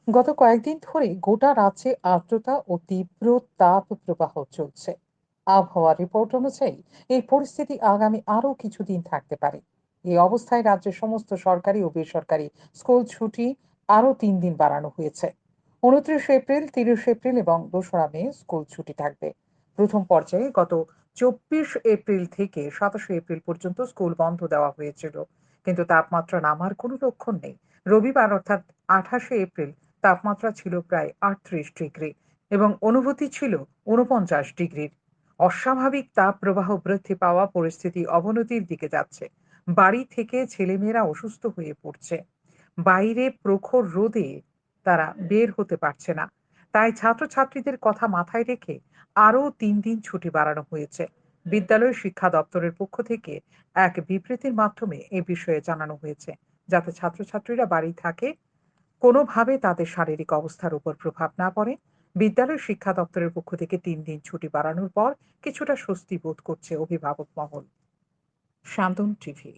গত কয়েকদিন ধরে গোটা রাজ্যে আর্দ্রতা ও তীব্র তাপ প্রবাহ চলছে। আবহাওয়া রিপোর্ট অনুযায়ী এই পরিস্থিতি আগামী আরো কিছুদিন থাকতে পারে। এই অবস্থায় রাজ্যের সমস্ত সরকারি ও বেসরকারি স্কুল ছুটি আরো 3 দিন বাড়ানো হয়েছে। 29 এপ্রিল, 30 এপ্রিল এবং 2রা মে স্কুল ছুটি থাকবে। প্রথম পর্যায়ে গত 24 এপ্রিল থেকে 27 এপ্রিল পর্যন্ত স্কুল বন্ধ দেওয়া হয়েছিল, কিন্তু তাপমাত্রা নামার কোনো লক্ষণ নেই। রবিবার অর্থাৎ 28 এপ্রিল তাপমাত্রা ছিল প্রায় 38 ডিগ্রি এবং অনুভূতি ছিল 49 ডিগ্রির। অস্বাভাবিক তাপ প্রবাহ বৃদ্ধি পাওয়া পরিস্থিতি অবনতির দিকে যাচ্ছে। বাড়ি থেকে ছেলেমেয়েরা অসুস্থ হয়ে পড়ছে। বাইরে প্রখর রোদে তারা বের হতে পারছে না। তাই ছাত্রছাত্রীদের কথা মাথায় রেখে আরও 3 দিন ছুটি বাড়ানো হয়েছে। বিদ্যালয় শিক্ষা দপ্তরের পক্ষ থেকে এক বিবৃতির মাধ্যমে এ বিষয়ে জানানো হয়েছে, যাতে ছাত্রছাত্রীরা বাড়ি থাকে, কোনোভাবে তাদের শারীরিক অবস্থার উপর প্রভাব না পড়ে। বিদ্যালয় শিক্ষা দপ্তরের পক্ষ থেকে 3 দিন ছুটি বাড়ানোর পর কিছুটা স্বস্তি বোধ করছে অভিভাবক মহল। শান্তন টিভি।